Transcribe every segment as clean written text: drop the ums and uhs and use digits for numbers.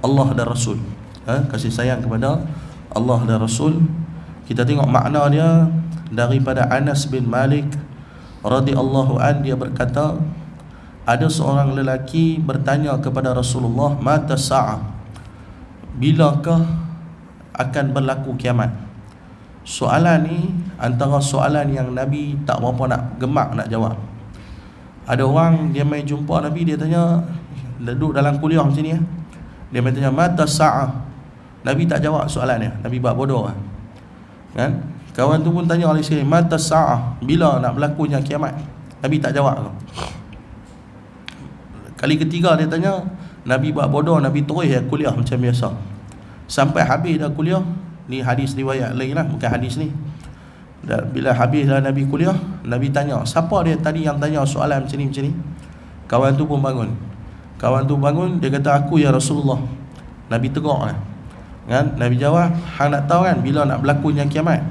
Allah dan Rasul. Kasih sayang kepada Allah dan Rasul. Kita tengok makna dia daripada Anas bin Malik radhiyallahu an, dia berkata, ada seorang lelaki bertanya kepada Rasulullah, mata sa'ah, bilakah akan berlaku kiamat? Soalan ni antara soalan yang Nabi tak berapa nak gemak nak jawab. Ada orang dia mai jumpa Nabi, dia tanya, duduk dalam kuliah macam ni, dia mai tanya mata sa'ah. Nabi tak jawab soalan dia, Nabi buat bodoh kan? Kawan tu pun tanya oleh sekali, mata sa'ah, bila nak berlakunya kiamat? Nabi tak jawab. Kali ketiga dia tanya, Nabi buat bodoh, Nabi terus kuliah macam biasa. Sampai habis dah kuliah. Ni hadis riwayat lain lah, bukan hadis ni. Bila habis dah Nabi kuliah, Nabi tanya, siapa dia tadi yang tanya soalan macam ni? Kawan tu pun bangun. Dia kata, aku ya Rasulullah. Nabi tegak kan? Nabi jawab, hang nak tahu kan bila nak berlakunya kiamat?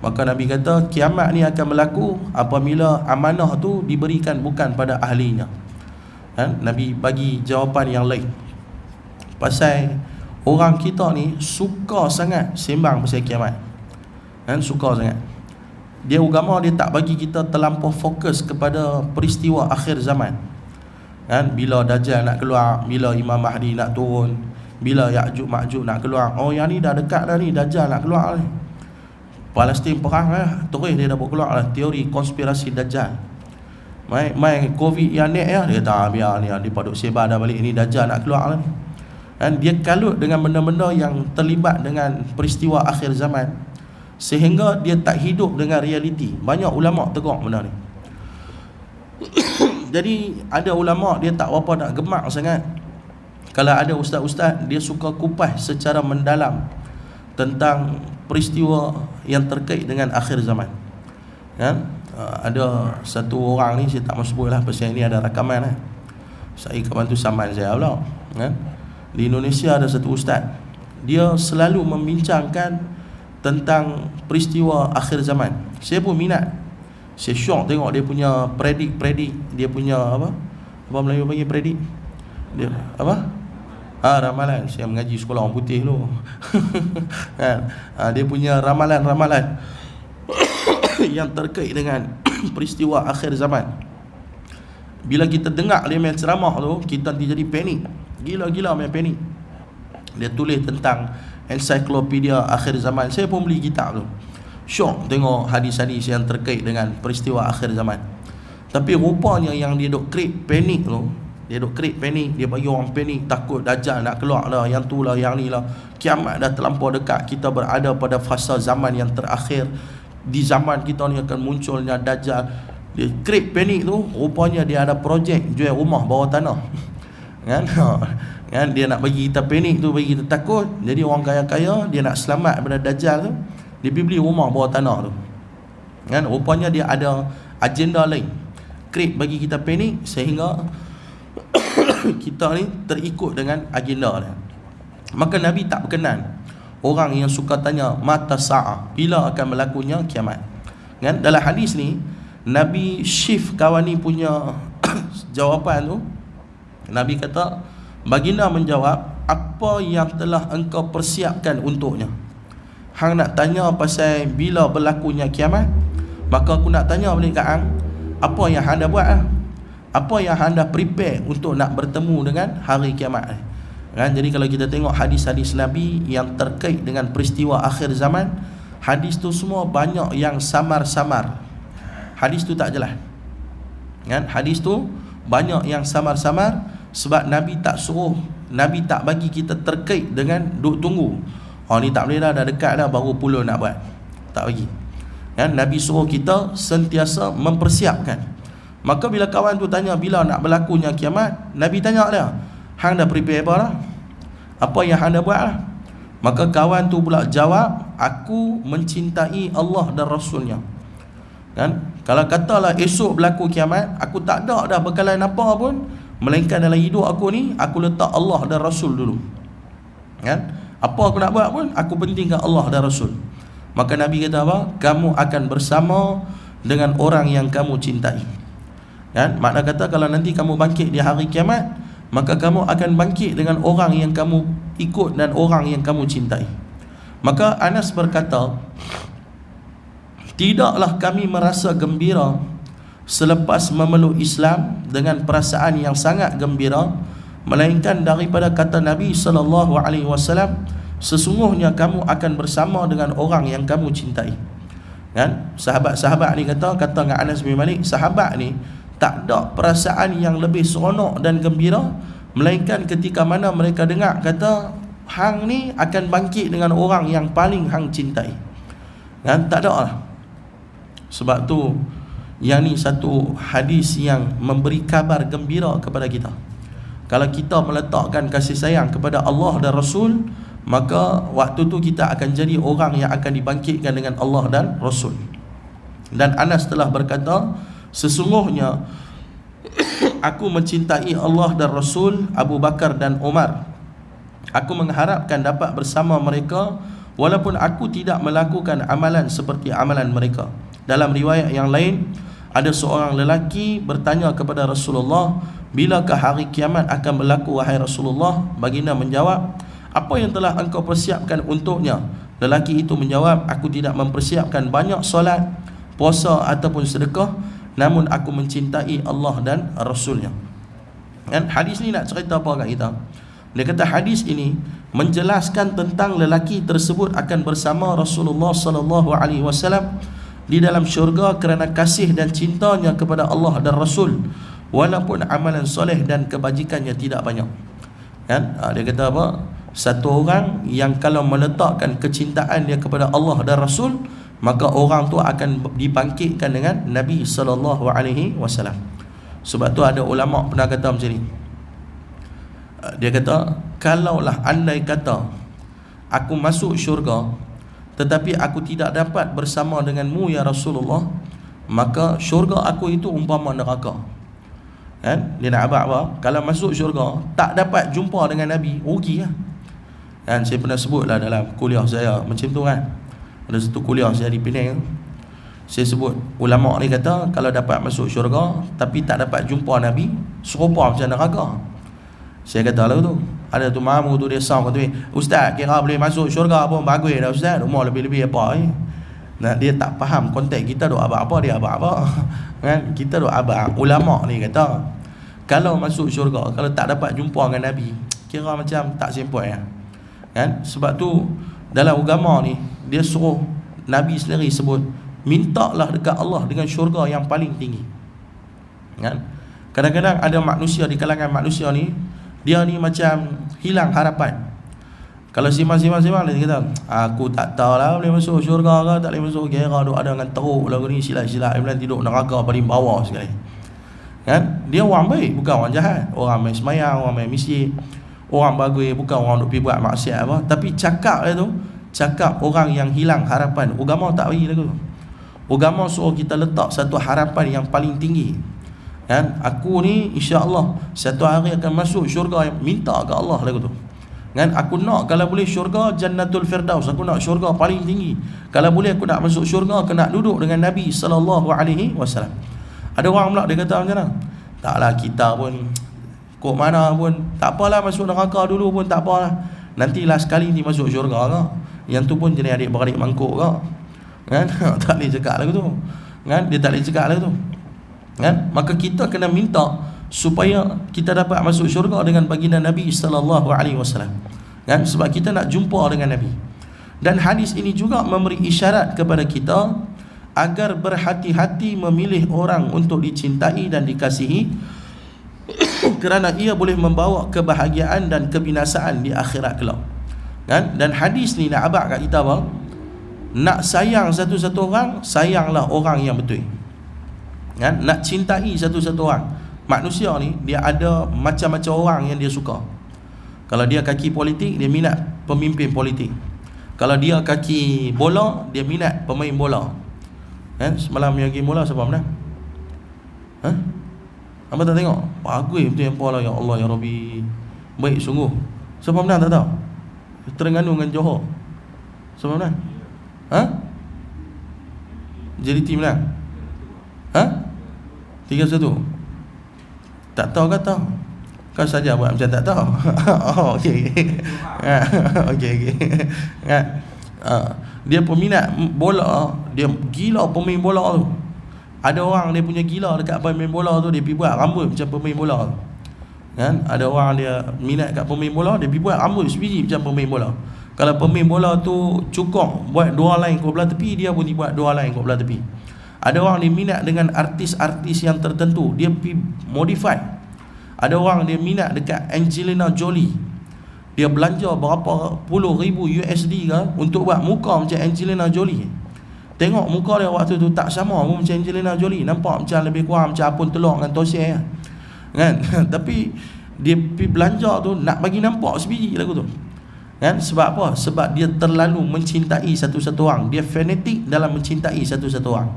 Maka Nabi kata, kiamat ni akan berlaku apabila amanah tu diberikan bukan pada ahlinya. Nabi bagi jawapan yang lain. Pasal orang kita ni suka sangat sembang pasal kiamat. Suka sangat. Dia agama dia tak bagi kita terlampau fokus kepada peristiwa akhir zaman. Bila Dajjal nak keluar, bila Imam Mahdi nak turun, bila Ya'juj Ma'juj nak keluar. Oh yang ni dah dekat dah ni, Dajjal nak keluar ni. Palestin perang lah, terus dia dah buat keluar lah teori konspirasi Dajjal. Mai Covid yang naik ya, dia kata biar ni dia paduk sebar dah balik, ni Dajjal nak keluar lah. Dan dia kalut dengan benda-benda yang terlibat dengan peristiwa akhir zaman, sehingga dia tak hidup dengan realiti. Banyak ulama tegur benda ni. Jadi ada ulama dia tak berapa nak gemak sangat. Kalau ada ustaz-ustaz dia suka kupas secara mendalam tentang peristiwa yang terkait dengan akhir zaman. Ada satu orang ni, saya tak mahu sebut lah pasal ini ada rakaman lah. Saya kawan tu saman saya pula di Indonesia ada satu ustaz, dia selalu membincangkan tentang peristiwa akhir zaman. Saya pun minat, saya syok tengok dia punya predik, dia punya apa Melayu panggil predik, dia apa ramalan. Saya mengaji sekolah orang putih dulu. Dia punya ramalan yang terkait dengan peristiwa akhir zaman. Bila kita dengar dia main ceramah tu, kita nanti jadi panik, gila-gila main panik. Dia tulis tentang ensiklopedia akhir zaman. Saya pun beli kitab tu, syok tengok hadis-hadis yang terkait dengan peristiwa akhir zaman. Tapi rupanya yang dia duk create panik tu, dia bagi orang panik, takut Dajjal nak keluar lah, yang tu lah, yang ni lah, kiamat dah terlampau dekat, kita berada pada fasa zaman yang terakhir. Di zaman kita ni akan munculnya Dajjal. Dia create panik tu, rupanya dia ada projek jual rumah bawah tanah. Kan dia nak bagi kita panik tu, bagi kita takut. Jadi orang kaya-kaya dia nak selamat daripada Dajjal tu, dia pergi beli rumah bawah tanah tu. Rupanya dia ada agenda lain, create bagi kita panik sehingga kita ni terikut dengan agenda dia. Maka Nabi tak berkenan orang yang suka tanya mata sa'ah, bila akan berlakunya kiamat. Dalam hadis ni Nabi shift kawan ni punya jawapan tu. Nabi kata, baginda menjawab, apa yang telah engkau persiapkan untuknya? Hang nak tanya pasal bila berlakunya kiamat, maka aku nak tanya balik kat hang, apa yang hang dah buat lah? Apa yang hang dah prepare untuk nak bertemu dengan hari kiamat ni? Jadi kalau kita tengok hadis-hadis Nabi yang terkait dengan peristiwa akhir zaman, hadis tu semua banyak yang samar-samar. Hadis tu tak jelas. Hadis tu banyak yang samar-samar sebab Nabi tak suruh, Nabi tak bagi kita terkait dengan duk tunggu. Oh ni tak boleh dah dekat dah baru puluh nak buat. Tak bagi. Nabi suruh kita sentiasa mempersiapkan. Maka bila kawan tu tanya bila nak berlakunya kiamat, Nabi tanya dia, hang dah prepare apa lah? Apa yang hang dah buat lah? Maka kawan tu pula jawab, aku mencintai Allah dan Rasulnya. Kalau katalah esok berlaku kiamat, aku tak ada dah bekalan apa pun, melainkan dalam hidup aku ni, aku letak Allah dan Rasul dulu. Apa aku nak buat pun, aku pentingkan Allah dan Rasul. Maka Nabi kata apa? Kamu akan bersama dengan orang yang kamu cintai. Makna kata kalau nanti kamu bangkit di hari kiamat, maka kamu akan bangkit dengan orang yang kamu ikut dan orang yang kamu cintai. Maka Anas berkata, tidaklah kami merasa gembira selepas memeluk Islam dengan perasaan yang sangat gembira, melainkan daripada kata Nabi SAW, sesungguhnya kamu akan bersama dengan orang yang kamu cintai. Kan? Sahabat-sahabat ni kata dengan Anas bin Malik, sahabat ni tak ada perasaan yang lebih seronok dan gembira melainkan ketika mana mereka dengar kata hang ni akan bangkit dengan orang yang paling hang cintai. Kan? Tak ada lah. Sebab tu yang ni satu hadis yang memberi kabar gembira kepada kita. Kalau kita meletakkan kasih sayang kepada Allah dan Rasul, maka waktu tu kita akan jadi orang yang akan dibangkitkan dengan Allah dan Rasul. Dan Anas telah berkata, sesungguhnya aku mencintai Allah dan Rasul, Abu Bakar dan Umar. Aku mengharapkan dapat bersama mereka walaupun aku tidak melakukan amalan seperti amalan mereka. Dalam riwayat yang lain, ada seorang lelaki bertanya kepada Rasulullah, bilakah hari kiamat akan berlaku wahai Rasulullah? Baginda menjawab, apa yang telah engkau persiapkan untuknya? Lelaki itu menjawab, aku tidak mempersiapkan banyak solat, puasa ataupun sedekah, namun aku mencintai Allah dan Rasulnya. Dan hadis ni nak cerita apa kat kita? Dia kata hadis ini menjelaskan tentang lelaki tersebut akan bersama Rasulullah SAW di dalam syurga kerana kasih dan cintanya kepada Allah dan Rasul, walaupun amalan soleh dan kebajikannya tidak banyak. Kan? Dia kata apa? Satu orang yang kalau meletakkan kecintaan dia kepada Allah dan Rasul, maka orang tu akan dibangkitkan dengan Nabi SAW. Sebab tu ada ulama pernah kata macam ni. Dia kata, kalaulah andai kata aku masuk syurga tetapi aku tidak dapat bersama denganmu ya Rasulullah, maka syurga aku itu umpama neraka. Kan? Dia nak abang apa? Kalau masuk syurga tak dapat jumpa dengan Nabi, rugi lah. Kan? Saya pernah sebut lah dalam kuliah saya macam tu kan. Ada satu kuliah saya di Penang, saya sebut ulama ni kata kalau dapat masuk syurga tapi tak dapat jumpa Nabi, serupa macam neraka. Saya kata lah tu, ada tu mamu tu dia sound kata, ustaz kira boleh masuk syurga pun bagus dah ustaz, umur lebih-lebih apa ni. Nah, dia tak faham konteks kita duk abang apa, dia abang apa. Kan? Kita duk abang. Ulama ni kata kalau masuk syurga, kalau tak dapat jumpa dengan Nabi, kira macam tak sempat ya. Kan? Sebab tu dalam agama ni dia suruh Nabi sendiri sebut, mintalah dekat Allah dengan syurga yang paling tinggi. Kan? Kadang-kadang ada manusia di kalangan manusia ni, dia ni macam hilang harapan. Kalau simang-simang dia kata, aku tak tahu lah boleh masuk syurga ke tak boleh masuk, kira duk ada dengan teruk lagu ni, silat-silat bilang tidur neraka paling bawah sekali. Kan? Dia orang baik, bukan orang jahat. Orang main semayang, orang main masjid, orang bagus, bukan orang duk pergi buat maksiat apa. Tapi cakap dia tu, cakap orang yang hilang harapan. Agama tak bagi lagu. Agama suruh kita letak satu harapan yang paling tinggi. Kan? Aku ni insya-Allah satu hari akan masuk syurga, yang minta ke Allah lagu tu. Kan? Aku nak kalau boleh syurga Jannatul Firdaus, aku nak syurga paling tinggi. Kalau boleh aku nak masuk syurga, aku nak duduk dengan Nabi SAW. Ada orang pula dia kata macam mana? Taklah kita pun kok mana pun tak apalah, masuk neraka dulu pun tak apalah. Nantilah sekali ni masuk syurga ke. Yang tu pun jenis adik-beradik mangkuk ke. Kan? Tak boleh cakap lagu tu. Kan? Dia tak boleh cakap lagu tu. Kan? Maka kita kena minta supaya kita dapat masuk syurga dengan baginda Nabi SAW. Kan? Sebab kita nak jumpa dengan Nabi. Dan hadis ini juga memberi isyarat kepada kita agar berhati-hati memilih orang untuk dicintai dan dikasihi, kerana ia boleh membawa kebahagiaan dan kebinasaan di akhirat kelak. Kan? Dan hadis ni nak abang kat kita apa? Nak sayang satu-satu orang, sayanglah orang yang betul. Kan? Nak cintai satu-satu orang. Manusia ni dia ada macam-macam orang yang dia suka. Kalau dia kaki politik, dia minat pemimpin politik. Kalau dia kaki bola, dia minat pemain bola. Kan? Semalam yang game bola siapa menang? Ha? Apa tak tengok? Bagus betul yang pola, ya Allah ya Rabbi. Baik sungguh. Siapa menang tak tahu? Terengganu dengan Johor. Siapa menang? Ha? Jadi tim menang. Ha? 3-1. Tak tahu kata. Kau saja buat macam tak tahu. Oh, okey. Okey. Dia peminat bola, dia gila pemain bola tu. Ada orang dia punya gila dekat pemain bola tu, dia pergi buat rambut macam pemain bola tu. Kan? Ada orang dia minat kat pemain bola, dia pergi buat rambut sebiji macam pemain bola. Kalau pemain bola tu cukup buat dua line kat belah tepi, dia pun buat dua line kat belah tepi. Ada orang dia minat dengan artis-artis yang tertentu, dia pergi modify. Ada orang dia minat dekat Angelina Jolie, dia belanja berapa puluh ribu USD ke untuk buat muka macam Angelina Jolie. Tengok muka dia waktu tu tak sama pun macam Angelina Jolie, nampak macam lebih kurang macam apun telur dengan tosai kan. Tapi dia pergi belanja tu nak bagi nampak sebiji lagu tu kan. Sebab apa? Sebab dia terlalu mencintai satu-satu orang, dia fanatik dalam mencintai satu-satu orang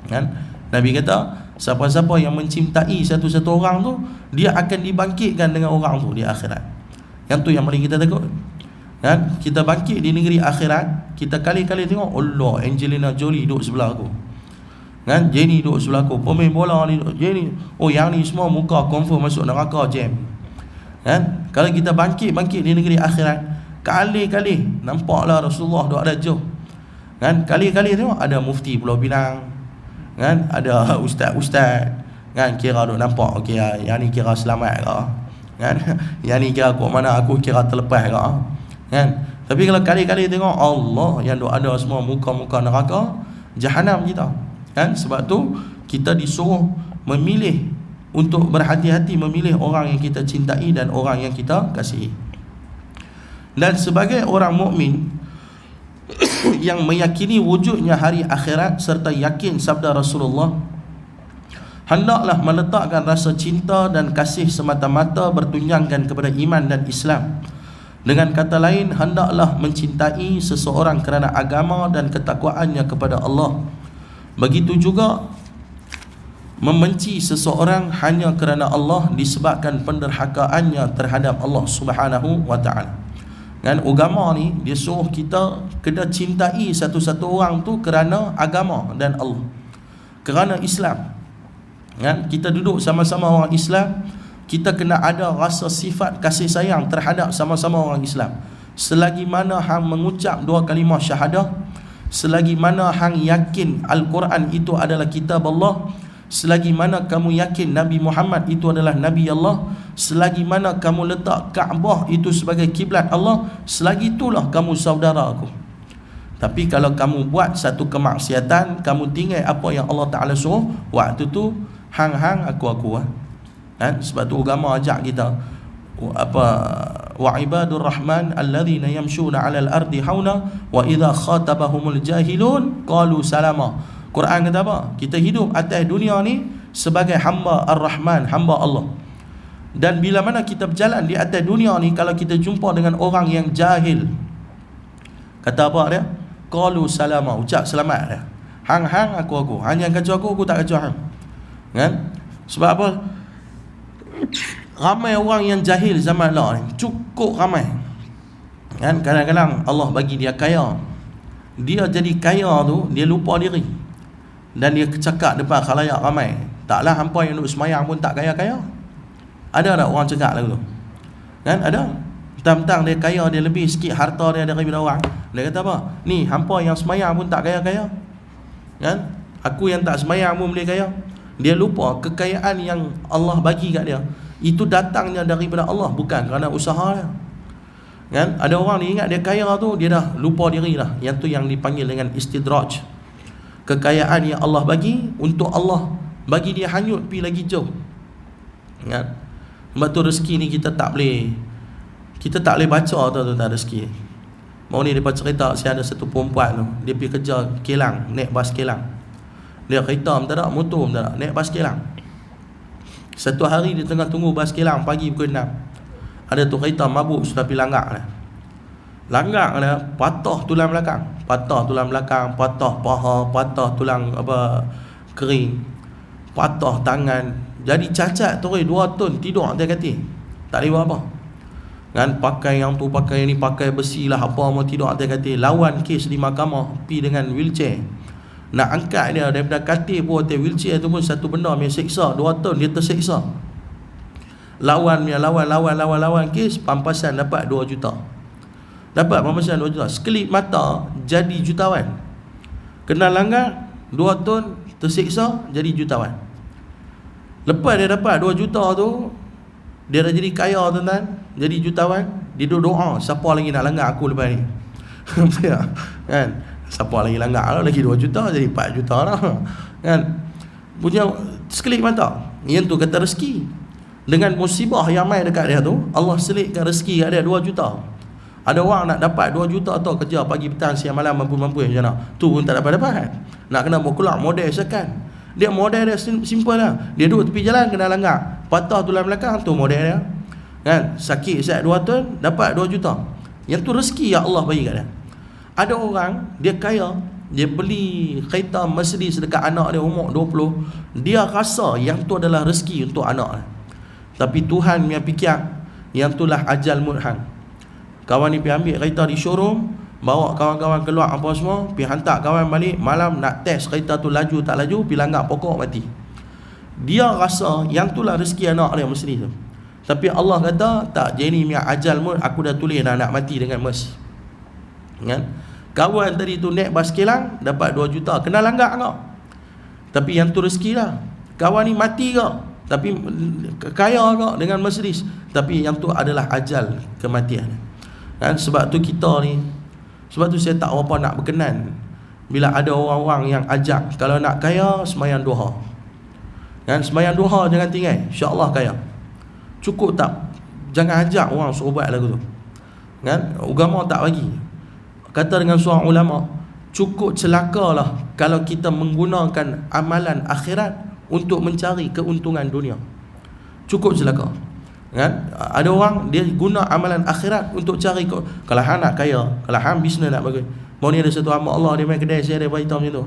kan. Nabi kata siapa-siapa yang mencintai satu-satu orang tu, dia akan dibangkitkan dengan orang tu di akhirat. Yang tu yang paling kita takut kan. Kita bangkit di negeri akhirat, kita kali-kali tengok, Allah, Angelina Jolie duduk sebelah aku kan, Jenny duduk sebelah aku, pemain bola ni Jenny, oh yang ni semua muka confirm masuk neraka jam kan. Kalau kita bangkit di negeri akhirat, kali-kali nampaklah Rasulullah duduk ada jauh kan. Kali-kali tengok ada mufti Pulau Pinang kan, ada ustaz-ustaz kan, kira duk nampak okey, yang ni kira selamat ke kan, yang ni kira kat mana aku kira terlepas ke kan. Tapi kalau kali-kali tengok Allah yang duk ada semua muka-muka neraka jahanam kita kan. Sebab tu kita disuruh memilih, untuk berhati-hati memilih orang yang kita cintai dan orang yang kita kasihi. Dan sebagai orang mukmin yang meyakini wujudnya hari akhirat serta yakin sabda Rasulullah, hendaklah meletakkan rasa cinta dan kasih semata-mata bertunjangkan kepada iman dan Islam. Dengan kata lain, hendaklah mencintai seseorang kerana agama dan ketakwaannya kepada Allah. Begitu juga membenci seseorang hanya kerana Allah disebabkan penderhakaannya terhadap Allah Subhanahu wa ta'ala. Kan, agama ni dia suruh kita kena cintai satu-satu orang tu kerana agama dan Allah, kerana Islam. Kan, kita duduk sama-sama orang Islam, kita kena ada rasa sifat kasih sayang terhadap sama-sama orang Islam. Selagi mana hang mengucap dua kalimah syahadah, selagi mana hang yakin Al-Quran itu adalah kitab Allah, selagi mana kamu yakin Nabi Muhammad itu adalah Nabi Allah, selagi mana kamu letak Kaabah itu sebagai kiblat Allah, selagi itulah kamu saudara aku. Tapi kalau kamu buat satu kemaksiatan, kamu tinggal apa yang Allah Ta'ala suruh, waktu tu hang-hang aku kan? Sebab tu agama ajak kita wa ibadur rahman alladzina yamshuna 'alal ardi hauna wa idza khatabahumul jahilun qalu salama. Quran kata apa? Kita hidup atas dunia ni sebagai hamba Ar-Rahman, hamba Allah. Dan bila mana kita berjalan di atas dunia ni, kalau kita jumpa dengan orang yang jahil, kata apa dia? Qalu salama, ucap selamat dia. Hang aku, hanya kacau aku tak kacau hang. Kan? Sebab apa? Ramai orang yang jahil zaman Allah ni, cukup ramai. Kan, kadang-kadang Allah bagi dia kaya, dia jadi kaya tu dia lupa diri, dan dia cakap depan khalayak ramai, taklah hampa yang duduk semayang pun tak kaya-kaya. Ada tak orang cakap lagu tu? Kan, ada. Tentang dia kaya, dia lebih sikit harta dia daripada orang. Dia kata apa? Ni hampa yang semayang pun tak kaya-kaya. Kan? Aku yang tak semayang pun boleh kaya. Dia lupa kekayaan yang Allah bagi kat dia itu datangnya daripada Allah, bukan kerana usaha dia. Kan? Ada orang ni ingat dia kaya tu, dia dah lupa diri dah. Yang tu yang dipanggil dengan istidraj. Kekayaan yang Allah bagi, untuk Allah bagi dia hanyut pergi lagi jauh. Kan? Sebab tu rezeki ni kita tak boleh baca tuan-tuan rezeki. Mau ni dia cerita, saya ada satu perempuan tu, dia pergi kerja kilang, naik bas kilang. Dia kereta tak ada, motor tak ada, naik bas kilang. Satu hari dia tengah tunggu bas kilang pagi pukul 6. Ada tu kereta mabuk sudah pergi langgar dia. Langgar dia, patah tulang belakang, patah paha, patah tulang kering, patah tangan. Jadi cacat tu 2 ton tidur atas katil. Tak boleh buat apa. Kan, pakai yang tu, pakai yang ni, pakai besi lah apa mau tidur atas katil. Lawan kes di mahkamah, pergi dengan wheelchair. Nak angkat dia daripada katil pun atas wheelchair tu pun satu benda yang seksa. 2 ton dia terseksa. lawan kes, pampasan dapat 2 juta. Dapat pampasan 2 juta. Sekelip mata jadi jutawan. Kena langgar 2 tahun tersiksa jadi jutawan. Lepas dia dapat 2 juta tu, dia dah jadi kaya tuan-tuan, jadi jutawan. Dia doa, siapa lagi nak langgar aku lepas ni? Kan? Siapa lagi langgar lagi 2 juta jadi 4 juta lah. Kan? Punya sekelip mata. Yang tu kata rezeki. Dengan musibah yang mai dekat dia tu, Allah selitkan rezeki kat dia 2 juta. Ada orang nak dapat 2 juta tu kerja pagi petang siang malam mampu-mampu macam mana. Tu pun tak dapat. Nak kena keluar model sekan. Dia model dia simple lah. Dia duduk tepi jalan kena langgar, patah tulang belakang, tu model dia. Kan? Sakit siap 2 tahun dapat 2 juta. Yang tu rezeki yang Allah bagi kat dia. Ada orang dia kaya, dia beli kereta Mercedes dekat anak dia umur 20, dia rasa yang tu adalah rezeki untuk anak dia. Tapi Tuhan punya fikir yang itulah ajal mudhang. Kawan ni pergi ambil kereta di showroom, bawa kawan-kawan keluar apa semua, pergi hantar kawan balik, malam nak test kereta tu laju tak laju, pergi langgar pokok mati. Dia rasa yang itulah rezeki anak dia mesti tu. Tapi Allah kata tak, jadi punya ajal mud, aku dah tulis nak mati dengan mes. Kan? Kawan tadi tu naik baskelang dapat 2 juta, kena langgar kau. Tapi yang tu rezeki lah. Kawan ni mati kau, tapi kaya kau dengan Mercedes, tapi yang tu adalah ajal kematian. Kan? Sebab tu kita ni, sebab tu saya tak apa nak berkenan bila ada orang-orang yang ajak kalau nak kaya sembahyang duha. Kan? Sembahyang duha jangan tinggal, insya-Allah kaya. Cukup tak? Jangan ajak orang suruh buat lagu tu. Kan? Agama tak bagi. Kata dengan seorang ulama, cukup celakalah kalau kita menggunakan amalan akhirat untuk mencari keuntungan dunia. Cukup celaka. Kan? Ada orang dia guna amalan akhirat untuk cari kalau hang nak kaya, kalau hang bisnes nak bagi. Mau ni ada satu hamba Allah dia main kedai, saya ada beritahu macam tu.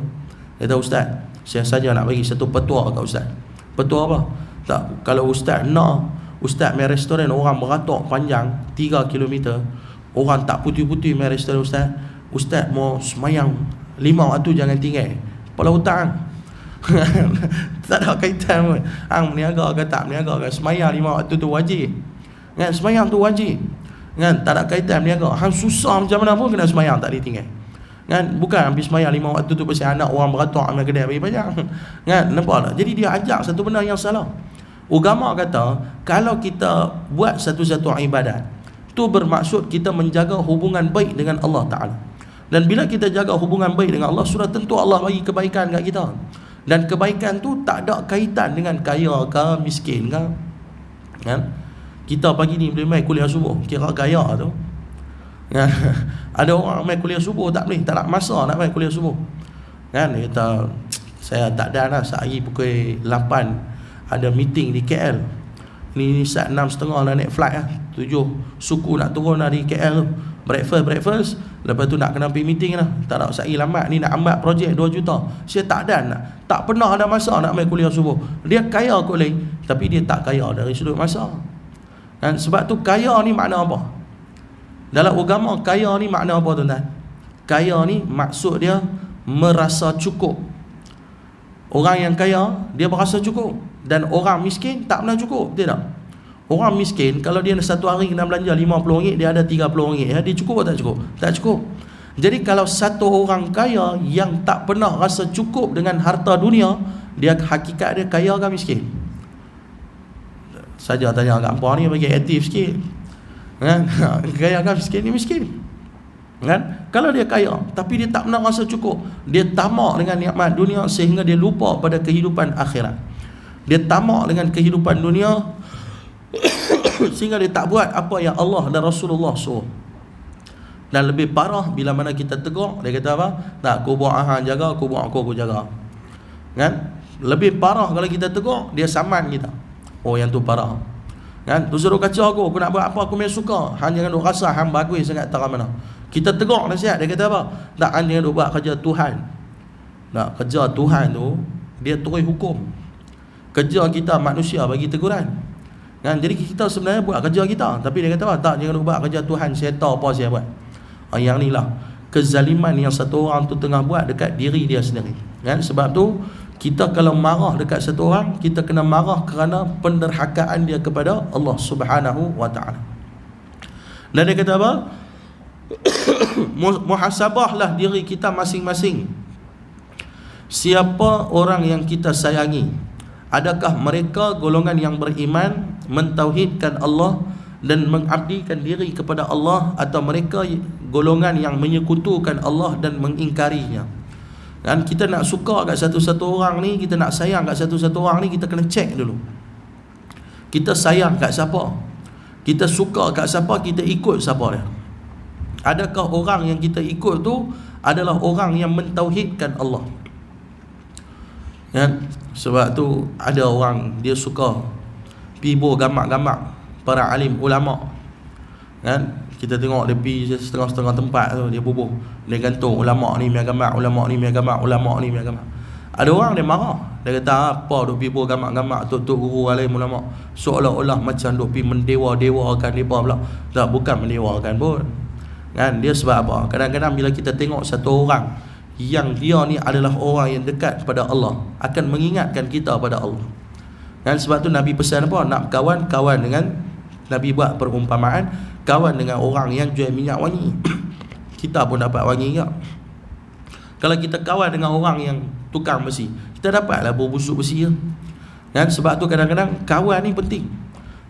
Dia kata, ustaz, saya saja nak bagi satu petua kat ustaz. Petua apa? Tak, kalau ustaz nak, ustaz main restoran orang beratok panjang 3 km, orang tak putih-putih main restoran ustaz. Ustaz mau semayang 5 waktu jangan tinggal. Kepala hutang. Tak ada kaitan pun. Hang meniaga ke tak meniaga ke, semayang 5 waktu tu wajib. Kan? Semayang tu wajib. Kan? Tak ada kaitan meniaga. Hang susah macam mana pun kena semayang, tak boleh tinggal. Kan? Bukan habis semayang 5 waktu tu pasal anak orang beratok ambil kedai bagi pajak. Kan? Nampak tak? Jadi dia ajak satu benda yang salah. Agama kata kalau kita buat satu-satu ibadat, tu bermaksud kita menjaga hubungan baik dengan Allah Ta'ala. Dan bila kita jaga hubungan baik dengan Allah, sudah tentu Allah bagi kebaikan kat kita. Dan kebaikan tu tak ada kaitan dengan kaya ke miskin ke. Kan? Kita pagi ni boleh main kuliah subuh, kira kaya tu. Kan? Ada orang main kuliah subuh tak boleh, tak nak masa nak main kuliah subuh. Kan? Dia kata, saya tak ada lah, sehari pukul 8 ada meeting di KL. Ni saat 6.30 dah naik flight lah, 7 suku nak turun lah di KL tu. Breakfast, lepas tu nak kena pergi meeting lah. Tak nak sehari lambat, ni nak ambil projek 2 juta. Saya tak ada nak, tak pernah ada masa nak main kuliah subuh. Dia kaya kot lain, tapi dia tak kaya dari sudut masa. Dan sebab tu kaya ni makna apa? Dalam agama kaya ni makna apa tuan-tuan? Kaya ni maksud dia merasa cukup. Orang yang kaya dia berasa cukup, dan orang miskin tak pernah cukup, betul tak? Orang miskin kalau dia satu hari kena belanja RM50, dia ada RM30, ya, dia cukup atau tak cukup? Tak cukup. Jadi kalau satu orang kaya yang tak pernah rasa cukup dengan harta dunia, dia hakikat dia kaya ke miskin? Saja tanya kat hangpa ni bagi aktif sikit. Kan? Kaya ke miskin? Ni miskin. Kan? Kalau dia kaya tapi dia tak pernah rasa cukup, dia tamak dengan nikmat dunia sehingga dia lupa pada kehidupan akhirat. Dia tamak dengan kehidupan dunia sehingga dia tak buat apa yang Allah dan Rasulullah suruh. Dan lebih parah bila mana kita tegur, dia kata apa? Tak, aku buat hang jaga, aku buat aku jaga. Kan? Lebih parah kalau kita tegur, dia saman kita. Oh, yang tu parah. Kan? Tu suruh kacau aku nak buat apa aku memang suka. Hang jangan duk rasa hang bagus sangat tak mana. Kita tegur nasihat, dia kata apa? Tak, hang jangan duk buat kerja Tuhan. Nak kerja Tuhan tu dia turun hukum. Kerja kita manusia bagi teguran. Kan? Jadi kita sebenarnya buat kerja kita, tapi dia kata apa? Tak, jangan buat kerja Tuhan, saya tahu apa saya buat. Yang ni lah kezaliman yang satu orang tu tengah buat dekat diri dia sendiri. Kan? Sebab tu Kita kalau marah dekat satu orang, kita kena marah kerana penderhakaan dia kepada Allah Subhanahu wa taala. Dan dia kata apa? Muhasabahlah diri kita masing-masing. Siapa orang yang kita sayangi? Adakah mereka golongan yang beriman, mentauhidkan Allah dan mengabdikan diri kepada Allah, atau mereka golongan yang menyekutukan Allah dan mengingkarinya? Kan kita nak suka kat satu-satu orang ni, kita nak sayang kat satu-satu orang ni, kita kena cek dulu. Kita sayang kat siapa? Kita suka kat siapa? Kita ikut siapa dia? Adakah orang yang kita ikut tu adalah orang yang mentauhidkan Allah? Kan? Sebab tu ada orang dia suka pibo gamak-gamak para alim ulama. Kan? Kita tengok dia pergi setengah-setengah tempat tu, dia bubuh, dia gantung ulama ni miagamak, ulama ni miagamak, ulama ni miagamak. Ada orang dia marah, dia kata apa duk pibo gamak-gamak tok guru alim ulama, seolah-olah macam duk pergi mendewa-dewakan depa pula. Tak, bukan mendewakan pun. Kan, dia sebab apa? Kadang-kadang bila kita tengok satu orang yang dia ni adalah orang yang dekat kepada Allah, akan mengingatkan kita pada Allah. Kan, sebab tu Nabi pesan apa? Nak kawan dengan, Nabi buat perumpamaan, kawan dengan orang yang jual minyak wangi. Kita pun dapat wangi juga. Kalau kita kawan dengan orang yang tukang besi, kita dapatlah bau busuk besi je. Kan, sebab tu kadang-kadang kawan ni penting.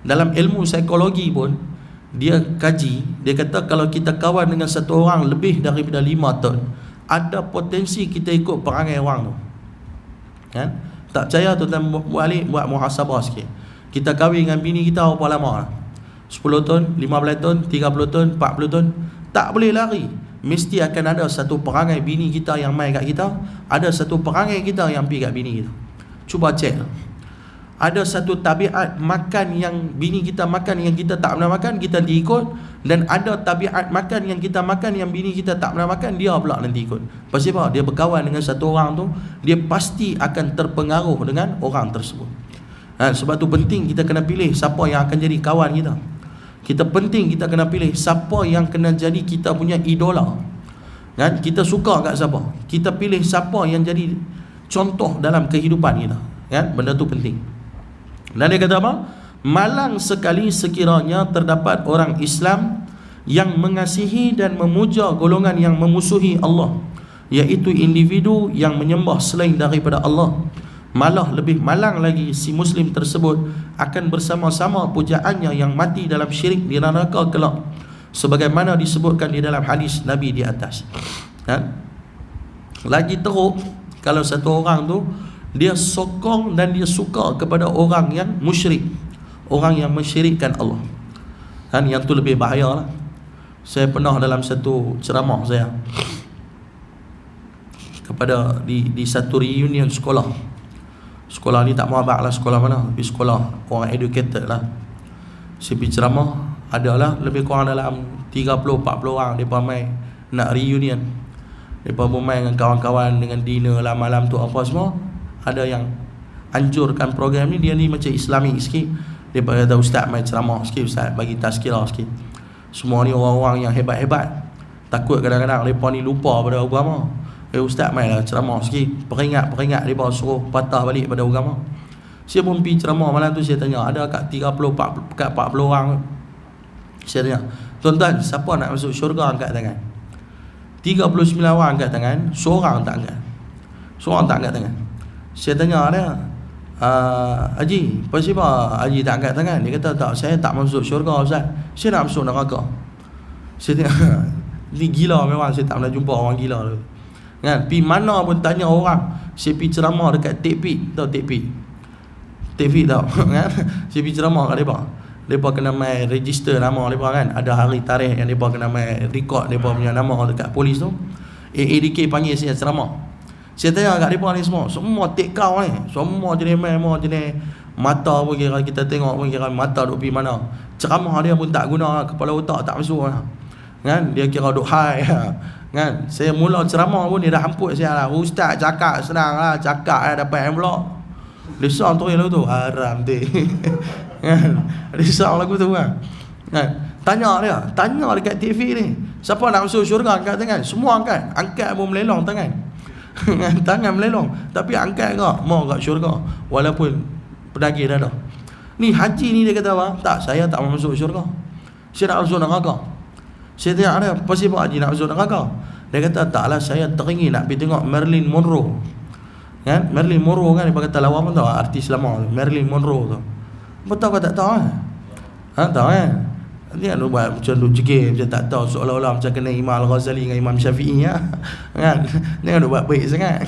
Dalam ilmu psikologi pun dia kaji, dia kata kalau kita kawan dengan satu orang lebih daripada 5 tahun, ada potensi kita ikut perangai orang tu. Kan? Tak percaya tuan-tuan buat muhasabah sikit. Kita kahwin dengan bini kita berapa lama? 10 tahun, 15 tahun, 30 tahun, 40 tahun. Tak boleh lari. Mesti akan ada satu perangai bini kita yang main kat kita, ada satu perangai kita yang pergi kat bini kita. Cuba cek. Ada satu tabiat makan yang bini kita makan yang kita tak pernah makan, kita nanti ikut. Dan ada tabiat makan yang kita makan yang bini kita tak pernah makan, dia pula nanti ikut. Pasal apa? Dia berkawan dengan satu orang tu, dia pasti akan terpengaruh dengan orang tersebut. Sebab tu penting kita kena pilih siapa yang akan jadi kawan kita. Kita penting kita kena pilih siapa yang kena jadi kita punya idola. Kan? Kita suka kat siapa? Kita pilih siapa yang jadi contoh dalam kehidupan kita. Kan? Benda tu penting. Dan dia kata apa? Malang sekali sekiranya terdapat orang Islam yang mengasihi dan memuja golongan yang memusuhi Allah, iaitu individu yang menyembah selain daripada Allah. Malah lebih malang lagi si Muslim tersebut akan bersama-sama pujaannya yang mati dalam syirik di neraka kelak, sebagaimana disebutkan di dalam hadis Nabi di atas. Lagi teruk kalau satu orang tu dia sokong dan dia suka kepada orang yang musyrik, orang yang mensyirikkan Allah. Yang tu lebih bahaya lah. Saya pernah dalam satu ceramah saya kepada di satu reunion sekolah. Sekolah ni tak mabak lah sekolah mana, tapi sekolah orang educated lah. Saya pergi ceramah, adalah lebih kurang dalam 30-40 orang. Mereka main nak reunion. Mereka pun main dengan kawan-kawan, dengan dinner lah malam tu apa semua. Ada yang anjurkan program ni, dia ni macam Islamik sikit. Dia kata, ustaz main ceramah sikit, ustaz bagi tazkirah sikit. Semua ni orang-orang yang hebat-hebat. Takut kadang-kadang mereka ni lupa pada agama. Ustaz mainlah ceramah sikit, peringat dia bawa suruh patah balik pada agama. Saya pun pergi ceramah malam tu, saya tanya, ada kat 30-40 orang. Saya tanya, tuan-tuan, siapa nak masuk syurga angkat tangan? 39 orang angkat tangan, seorang tak angkat. Seorang tak angkat tangan. Saya tanya dia, Haji, pasal apa Haji tak angkat tangan? Dia kata, tak, saya tak masuk syurga Ustaz, saya nak masuk neraka. Saya tanya, ni gila memang, saya tak pernah jumpa orang gila tu. Kan, pergi mana pun tanya orang. Saya pergi ceramah dekat Tekpik, tahu Tekpik? Tekpik tahu kan? Saya pergi ceramah kat depa. Depa kena mai register nama depa kan. Ada hari tarikh yang depa kena mai record depa punya nama dekat polis tu. AADK panggil saya ceramah. Saya tanya kat depa ni semua take kau ni. Semua jenis mata pun kira kita tengok pun kira mata duk pergi mana. Ceramah dia pun tak guna, kepala otak tak masuk lah. Kan, dia kira duk high kan. Saya mula ceramah pun dia dah hamput saya lah. Ustaz cakap senang lah, cakap dapat envelope. Dia sang tu lagu tu haram tu. Kan, dia sang lagu tu kan. Tanya dekat TV ni, siapa nak masuk syurga angkat tangan. Semua angkat pun melelong tangan. Tangan melelong, tapi angkat ke mau kat syurga walaupun pedagih dah dah. Ni haji ni dia kata apa? Tak, saya tak mau masuk syurga. Saya nak masuk neraka. Saya tanya ada, pasal apa haji nak masuk neraka? Dia kata taklah, saya teringin nak pergi tengok Marilyn Monroe. Kan? Marilyn Monroe kan, dia kata lawa pun tahu, artis lama Marilyn Monroe tu. Betul ke tak tahu kan? Tahu kan? Dia nak buat macam duk cekik, macam tak tahu, seolah-olah macam kena Imam Al-Ghazali dengan Imam Syafi'i kan? Dia nak buat baik sangat.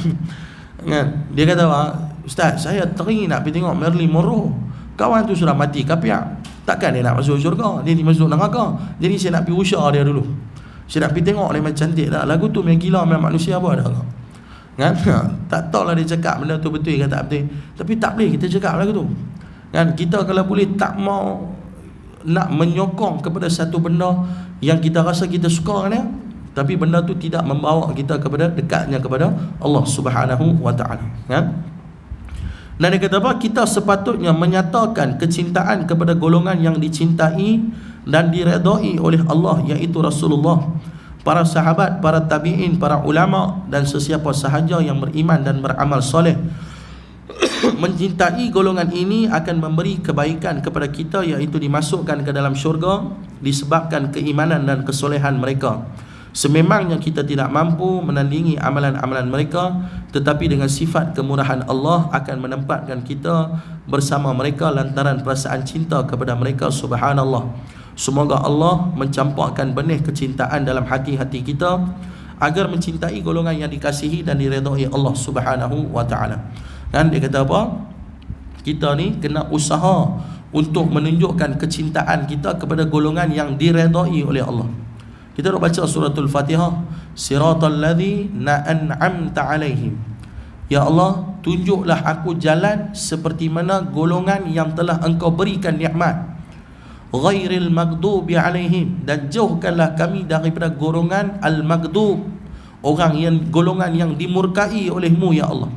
Kan? Dia kata apa? Ustaz, saya teringin nak pergi tengok Marilyn Monroe. Kawan tu sudah mati kapiak. Takkan dia nak masuk syurga, dia masuk neraka. Jadi saya nak pergi usah dia dulu. Saya nak pergi tengok dia macam cantik tak? Lagu tu memang gila, memang manusia apa ada kan? Tak tahulah dia cakap benda tu betul ke tak betul. Tapi tak boleh kita cakap lagu tu. Kan? Kita kalau boleh tak mau nak menyokong kepada satu benda yang kita rasa kita suka kan, tapi benda tu tidak membawa kita kepada dekatnya kepada Allah Subhanahu wa taala, kan? Dan dia kata apa? Kita sepatutnya menyatakan kecintaan kepada golongan yang dicintai dan diredai oleh Allah, iaitu Rasulullah, para sahabat, para tabi'in, para ulama dan sesiapa sahaja yang beriman dan beramal soleh. Mencintai golongan ini akan memberi kebaikan kepada kita, iaitu dimasukkan ke dalam syurga disebabkan keimanan dan kesolehan mereka. Sememangnya kita tidak mampu menandingi amalan-amalan mereka, tetapi dengan sifat kemurahan Allah akan menempatkan kita bersama mereka lantaran perasaan cinta kepada mereka. Subhanallah. Semoga Allah mencampurkan benih kecintaan dalam hati-hati kita agar mencintai golongan yang dikasihi dan diredai Allah Subhanahu wa taala. Dan dia kata apa? Kita ni kena usaha untuk menunjukkan kecintaan kita kepada golongan yang diredai oleh Allah. Kita dah baca suratul Fatihah, siratal ladzina an'amta alaihim. Ya Allah, tunjuklah aku jalan seperti mana golongan yang telah Engkau berikan nikmat. Ghairil maghdubi alaihim, dan jauhkanlah kami daripada golongan al-maghdub, orang yang golongan yang dimurkai olehmu ya Allah.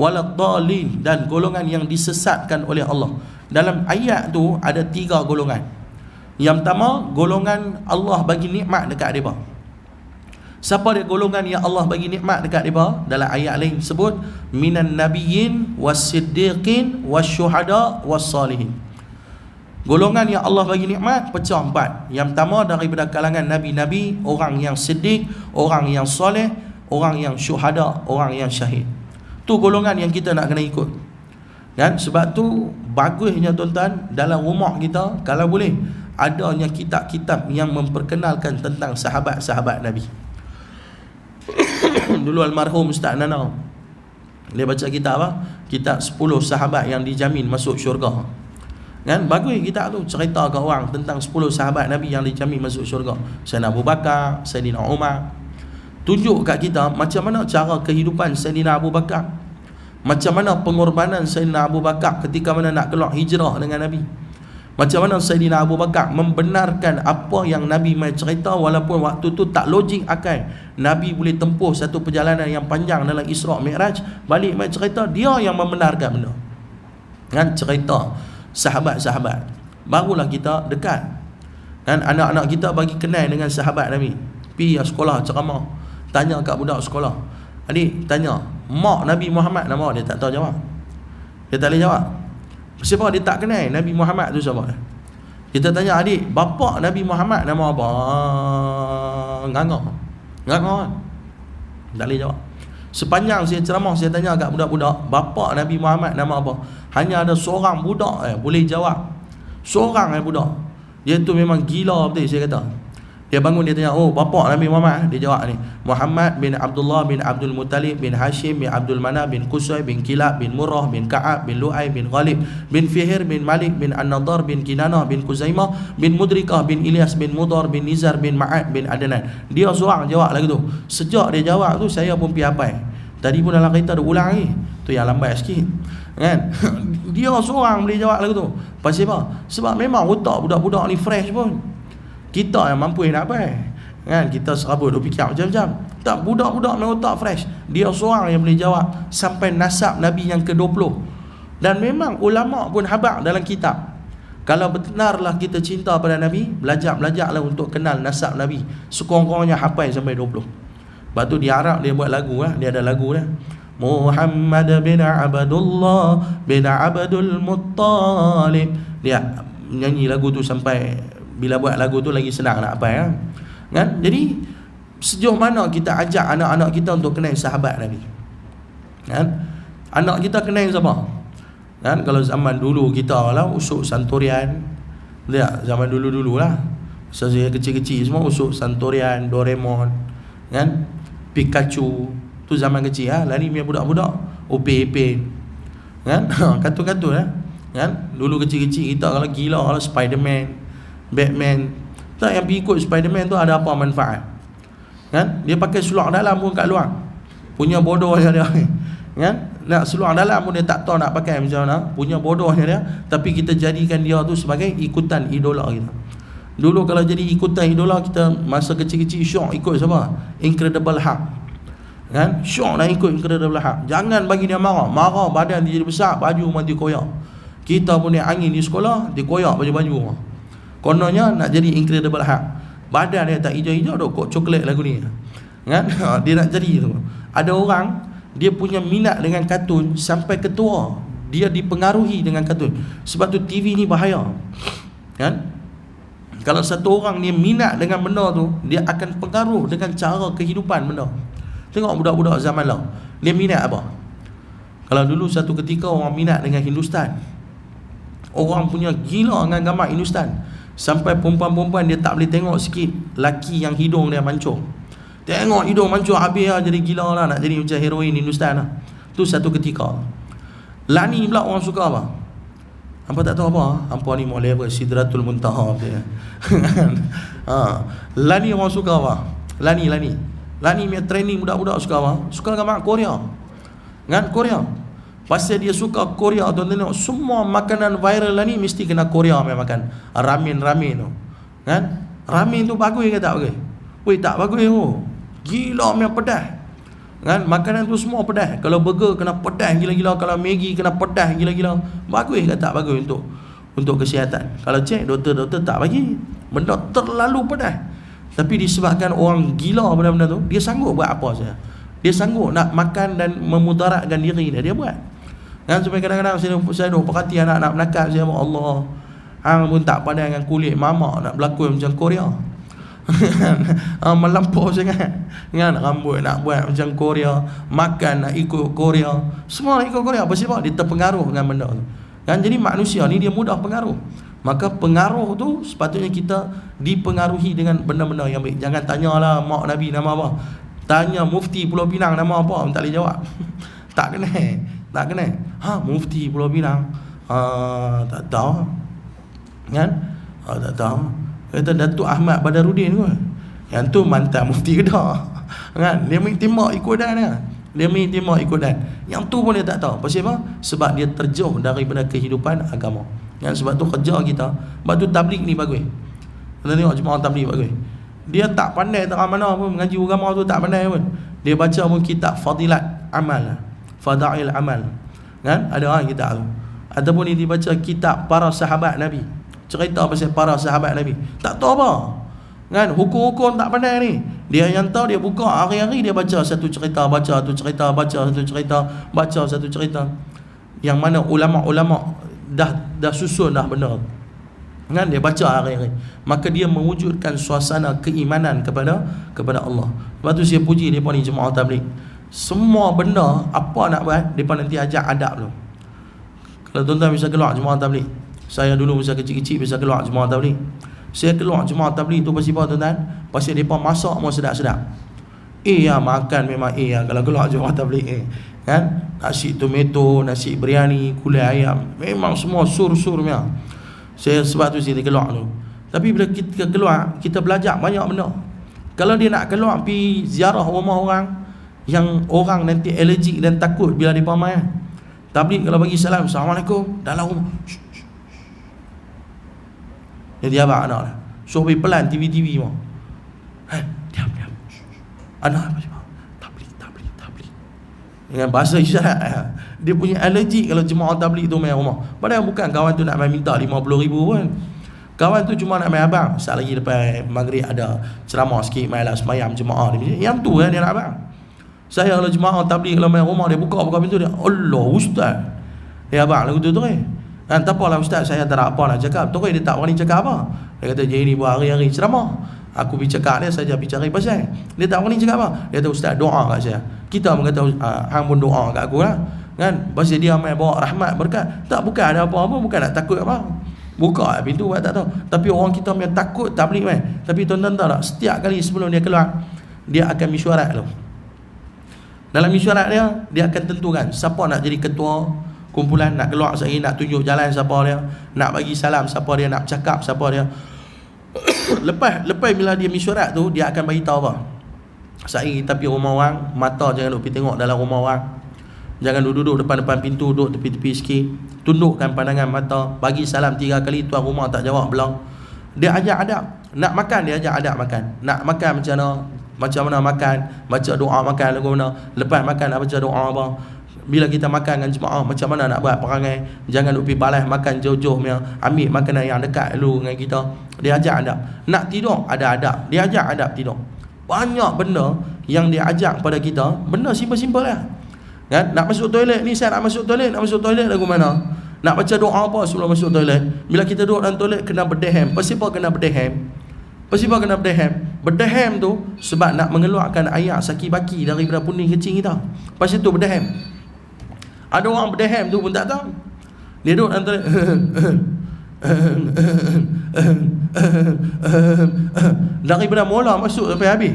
Waladhdallin, dan golongan yang disesatkan oleh Allah. Dalam ayat tu ada 3 golongan. Yang pertama, golongan Allah bagi nikmat dekat mereka. Siapa dia golongan yang Allah bagi nikmat dekat mereka? Dalam ayat lain sebut minan nabiyyin was-siddiqin wasyuhada was-salihin. Golongan yang Allah bagi nikmat pecah 4. Yang pertama daripada kalangan nabi-nabi, orang yang siddiq, orang yang soleh, orang yang syuhada, orang yang syahid. Tu golongan yang kita nak kena ikut. Kan? Sebab tu bagusnya tuan-tuan, dalam rumah kita kalau boleh adanya kitab-kitab yang memperkenalkan tentang sahabat-sahabat Nabi. Dulu almarhum Ustaz Nana, dia baca kitab apa? Kitab 10 sahabat yang dijamin masuk syurga. Kan? Bagus kitab tu, cerita ke orang tentang 10 sahabat Nabi yang dijamin masuk syurga. Sayyidina Abu Bakar, Sayyidina Umar. Tunjuk kat kita macam mana cara kehidupan Sayyidina Abu Bakar, macam mana pengorbanan Sayyidina Abu Bakar ketika mana nak keluar hijrah dengan Nabi. Macam mana Sayyidina Abu Bakar membenarkan apa yang Nabi mai cerita, walaupun waktu tu tak logik akal. Nabi boleh tempuh satu perjalanan yang panjang dalam Isra' Mi'raj, balik mai cerita, dia yang membenarkan benda. Kan? Cerita sahabat-sahabat, barulah kita dekat. Dan anak-anak kita bagi kenal dengan sahabat Nabi. Pergi sekolah ceramah, tanya kat budak sekolah, adik tanya mak Nabi Muhammad nama dia, tak tahu jawab. Dia tak boleh jawab. Siapa dia tak kenal Nabi Muhammad tu siapa. Kita tanya adik, bapa Nabi Muhammad nama apa? Ngangok kan? Tak boleh jawab. Sepanjang saya ceramah, saya tanya kat budak-budak, bapa Nabi Muhammad nama apa? Hanya ada seorang budak boleh jawab. Seorang budak. Dia tu memang gila betul, saya kata. Dia bangun, dia tanya, oh bapa Nabi Muhammad? Dia jawab ni, Muhammad bin Abdullah bin Abdul Muttalib bin Hashim bin Abdul Manaf bin Qusay bin Kilab bin Murrah bin Ka'ab bin Lu'ay bin Ghalib bin Fihir bin Malik bin An-Nadar bin Kinanah bin Kuzaimah bin Mudrikah bin Ilyas bin Mudar bin Nizar bin Ma'ad bin Adnan. Dia seorang jawab lagi tu. Sejak dia jawab tu, saya pun pergi hafal. Tadi pun dalam kereta ada ulang lagi. Tu yang lambat sikit. Kan? Dia seorang boleh jawab lagi tu. Pasal apa? Sebab memang otak budak-budak ni fresh pun. Kita yang mampu nak apa? Kan? Kita serabut duk fikir macam-macam. Tak, budak-budak main otak fresh. Dia seorang yang boleh jawab sampai nasab Nabi yang ke-20. Dan memang ulama pun habaq dalam kitab. Kalau benarlah kita cinta pada Nabi, belajar-belajarlah untuk kenal nasab Nabi. Sekurang-kurangnya hafal sampai 20. Sebab tu di Arab dia buat lagu lah. Dia ada lagu lah, Muhammad bin Abdullah bin Abdul Muttalib. Dia nyanyi lagu tu sampai bila buat lagu tu lagi senang nak hafal kan. Jadi sejauh mana kita ajak anak-anak kita untuk kenal sahabat Nabi kan. Anak kita kenal siapa kan? Kalau zaman dulu kita lah usuk Santurian. Lihat zaman dulu-dulu lah, saya kecil-kecil semua usuk Santurian, Doraemon kan, Pikachu. Tu zaman kecil lah. Lah ni punya budak-budak Upin kan, kartun-kartun lah kan. Dulu kecil-kecil kita kalau gila kalau Spiderman, Batman. Tak, yang pergi ikut Spiderman tu ada apa manfaat kan? Dia pakai seluar dalam pun kat luar, punya bodohnya dia kan. Nak seluar dalam pun dia tak tahu nak pakai macam mana, punya bodohnya dia. Tapi kita jadikan dia tu sebagai ikutan idola kita. Dulu kalau jadi ikutan idola kita masa kecil-kecil, syok ikut siapa? Incredible Hulk kan, syok nak ikut Incredible Hulk. Jangan bagi dia marah badan dia jadi besar, baju mati koyak. Kita pun ni angin di sekolah, dia koyak baju-baju. Kononnya nak jadi Incredible Hulk, badan dia tak hijau-hijau dok, kok coklat lagu ni kan. Dia nak jadi tu. Ada orang dia punya minat dengan kartun sampai ketua, dia dipengaruhi dengan kartun. Sebab tu TV ni bahaya kan. Kalau satu orang dia minat dengan benda tu, dia akan pengaruh dengan cara kehidupan benda. Tengok budak-budak zaman lalu, dia minat apa? Kalau dulu satu ketika orang minat dengan Hindustan, orang punya gila dengan gambar Hindustan, sampai perempuan-perempuan dia tak boleh tengok sikit laki yang hidung dia mancung. Tengok hidung mancung habis lah, jadi gila lah, nak jadi macam heroin Hindustan lah. Tu satu ketika. Lani pula orang suka apa? Hampa tak tahu apa? Hampa ni mau level Sidratul Muntaha dia. Lani orang suka apa? Lani punya training budak-budak suka apa? Suka gambar Korea kan, Korea. Pasal dia suka Korea tu, tengok semua makanan viral lah ni mesti kena Korea punya makan. Ramen tu kan. Ramen tu bagus ke tak bagus? Weh, tak bagus tu. Gila punya pedas kan. Makanan tu semua pedas. Kalau burger kena pedas gila-gila, kalau Maggi kena pedas gila-gila. Bagus ke tak bagus untuk kesihatan? Kalau cek doktor tak bagi, benda terlalu pedas. Tapi disebabkan orang gila benda-benda tu, dia sanggup buat apa saja. Dia sanggup nak makan dan memudaratkan diri dia buat kan. Sampai kadang-kadang saya duk perhati anak-anak menakal saya, Allah, hang pun tak pandai dengan kulit mamak nak berlakon macam Korea. Melampau sangat kan, rambut nak buat macam Korea, makan nak ikut Korea, semua nak ikut Korea. Sebab dia terpengaruh dengan benda tu kan. Jadi manusia ni dia mudah pengaruh. Maka pengaruh tu sepatutnya kita dipengaruhi dengan benda-benda yang baik. Jangan tanyalah mak Nabi nama apa, tanya mufti Pulau Pinang nama apa, tak boleh jawab. Tak kena. Mufti Pulau Pinang, tak tahu kan. Tak tahu. Kata Datuk Ahmad Badarudin kot, yang tu mantan mufti Kedah kan. Dia main tembak ikutan kan. Yang tu pun dia tak tahu. Pasal apa? Sebab dia terjauh daripada kehidupan agama kan. Sebab tu kerja kita. Sebab tu tabligh ni bagus. Kita tengok jemaah tabligh bagus. Dia tak pandai terang mana pun mengaji agama tu, tak pandai pun. Dia baca pun kitab Fadilat Amal, Fadail Amal kan. Ada orang kitab tu. Ataupun dia baca kitab para sahabat Nabi, cerita pasal para sahabat Nabi, tak tahu apa kan. Hukum-hukum tak pandai ni. Dia yang tahu, dia buka hari-hari dia baca satu cerita, baca satu cerita, yang mana ulama-ulama dah susun dah benda kan. Dia baca hari-hari, maka dia mewujudkan suasana keimanan kepada Allah. Lepas tu saya puji depa ni jemaah tabligh. Semua benda apa nak buat, depa nanti ajak adab dulu. Kalau tuan-tuan bisa keluar jemaah tabligh, saya dulu masa kecil-kecil bisa keluar jemaah tabligh. Saya keluar jemaah tabligh tu pasal apa tuan-tuan? Pasal depa masak mau sedap-sedap. Makan memang kalau keluar jemaah tabligh kan. Nasi tomato, nasi biryani, gulai ayam, memang semua sur-sur memang. Sebab tu saya keluar tu. Tapi bila kita keluar, kita belajar banyak benda. Kalau dia nak keluar pergi ziarah rumah orang yang orang nanti allergic dan takut bila dia pamai, tabligh kalau bagi salam, Assalamualaikum, dalam rumah dia abang anak lah, suruh pergi pelan TV mau. Diam. Anak apa sebab? Tabligh. Dengan bahasa isyarat. Dia punya alergi kalau jemaah tabligh tu main rumah. Padahal bukan kawan tu nak main minta 50,000 pun. Kawan tu cuma nak main abang. Saat lagi lepas maghrib ada ceramah sikit, mainlah semayam jemaah ni. Yang tu dia nak abang. Saya kalau jemaah tabligh kalau main rumah dia buka pintu dia, Allah ustaz. Dia abang lagu tu kan, tak apalah ustaz, saya tak ada apa nak cakap. Terus dia tak berani cakap apa. Dia kata je ni buat hari-hari ceramah. Aku pergi cakap dia saja pergi cari pasal. Dia tak berani cakap apa. Dia kata ustaz doa kat saya. Kita pun kata hang pun doa kat aku lah. Kan pasal dia main bawa rahmat berkat. Tak, bukan ada apa-apa, bukan nak takut apa. Buka pintu buat tak tahu. Tapi orang kita main takut tabligh main. Tapi tuan-tuan tahu tak, setiap kali sebelum dia keluar, dia akan mesyuarat tu. Dalam mesyuarat dia akan tentukan siapa nak jadi ketua kumpulan, nak keluar sekali, nak tunjuk jalan siapa dia, nak bagi salam siapa dia, nak cakap siapa dia. Lepas bila dia mesyuarat tu, dia akan bagi tahu apa. Sekali kita pergi rumah orang, mata jangan duduk pergi tengok dalam rumah orang. Jangan duduk depan-depan pintu, duduk tepi-tepi sikit. Tundukkan pandangan mata, bagi salam 3 kali, tuan rumah tak jawab belang. Dia ajar adab. Nak makan dia ajar adab makan. Nak makan macam mana makan, baca doa makan lagu mana. Lepas makan nak baca doa apa. Bila kita makan dengan jemaah, macam mana nak buat perangai. Jangan duduk pergi balas makan jauh-jauh punya. Ambil makanan yang dekat dulu dengan kita. Dia ajar adab. Nak tidur ada adab. Dia ajar adab tidur. Banyak benda yang dia ajar kepada kita, benda simple-simple lah. Kan? Nak masuk toilet ni, saya nak masuk toilet lagu mana? Nak baca doa apa sebelum masuk toilet? Bila kita duduk dalam toilet kena berdehem. Pasal apa kena berdehem? Berdehem tu sebab nak mengeluarkan air saki-baki daripada puning kecing kita. Pasal tu berdehem. Ada orang berdehem tu pun tak tahu. Dia duduk dalam toilet daripada mula masuk sampai habis.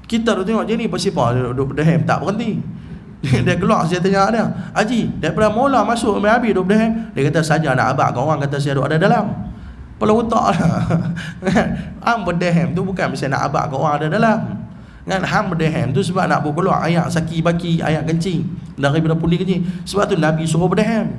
Kita duduk tengok je ni pasal apa dia duduk berdehem tak berhenti. Dia keluar, saya tanya dia, Haji, daripada mula masuk sampai habis duduk berdehem. Dia kata saja nak abang kau orang kata saya duduk ada dalam. Kepala otak lah. Hang berdehem tu bukan mesti nak abang kau orang ada dalam. Kan hang berdehem tu sebab nak keluar air saki-baki, air kencing daripada pundi kencing. Sebab tu Nabi suruh berdehem.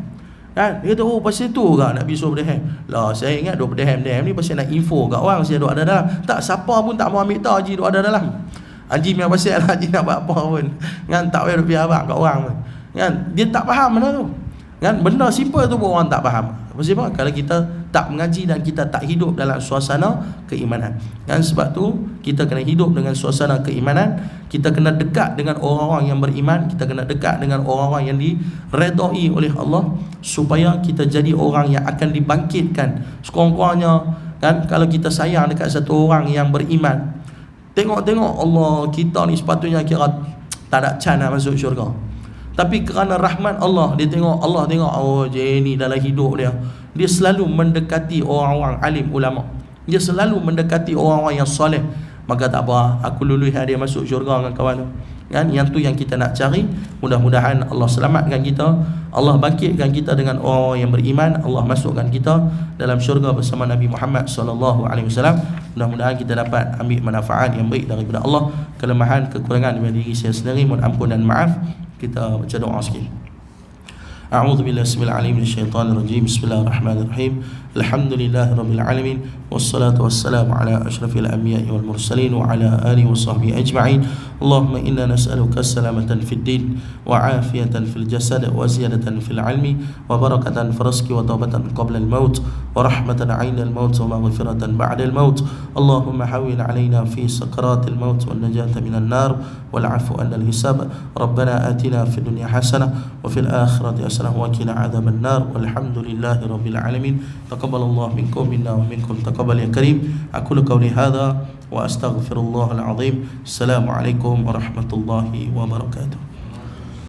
Kan? Dia kata, oh pasal tu ke Nabi suruh berdehem? Lah saya ingat duk berdehem ni pasal nak info kat orang saya duk ada dalam. Tak, siapa pun tak mau ambil tahu Haji duk ada dalam. Haji memang pasal Haji nak buat apa pun. Kan tak payah duk pergi abang kat orang pun. Kan dia tak faham benda tu. Kan benda simple tu pun orang tak faham. Pasal apa? Kalau kita tak mengaji dan kita tak hidup dalam suasana keimanan. Kan sebab tu kita kena hidup dengan suasana keimanan. Kita kena dekat dengan orang-orang yang beriman. Kita kena dekat dengan orang-orang yang diredai oleh Allah, supaya kita jadi orang yang akan dibangkitkan. Sekurang-kurangnya kan, kalau kita sayang dekat satu orang yang beriman, tengok Allah, kita ni sepatutnya kira tak ada can nak masuk syurga. Tapi kerana rahmat Allah, dia tengok, Allah tengok, oh je ni dalam hidup dia selalu mendekati orang-orang alim ulama. Dia selalu mendekati orang-orang yang soleh. Maka tak apa, aku lulus dia masuk syurga dengan kawan tu. Kan? Yang tu yang kita nak cari. Mudah-mudahan Allah selamatkan kita, Allah bangkitkan kita dengan orang yang beriman, Allah masukkan kita dalam syurga bersama Nabi Muhammad SAW. Mudah-mudahan kita dapat ambil manfaat yang baik daripada Allah. Kelemahan, kekurangan daripada diri saya sendiri, mohon ampun dan maaf. Kita baca doa sikit. A'udzu billahi samil alim minasyaitonir rajim. Bismillahirrahmanirrahim. Alhamdulillahirabbil alamin wassalatu wassalamu ala asyrafil anbiya'i wal mursalin wa ala alihi washabbihi ajma'in. Allahumma inna nas'aluka salamatan fid din wa 'afiyatan fil jasad wa ziyadatan fil 'ilmi wa barakatan fil rizqi wa tawbatan qabla al maut wa rahmatan 'inda al maut wa maghfiratan ba'da al maut. Allahumma hawwil 'alaina fi sakaratil maut wan najata minan nar wal 'afwa 'anil hisab. Rabbana atina fid dunya hasanah wa fil akhirati hasanah wa qina 'adzaban nar. Walhamdulillahi rabbil alamin. Taqabbalallahu minkum minna wa minkum taqabbal ya karim. Aqulu qawli hadha wa astaghfirullahal azim. Assalamualaikum warahmatullahi wabarakatuh.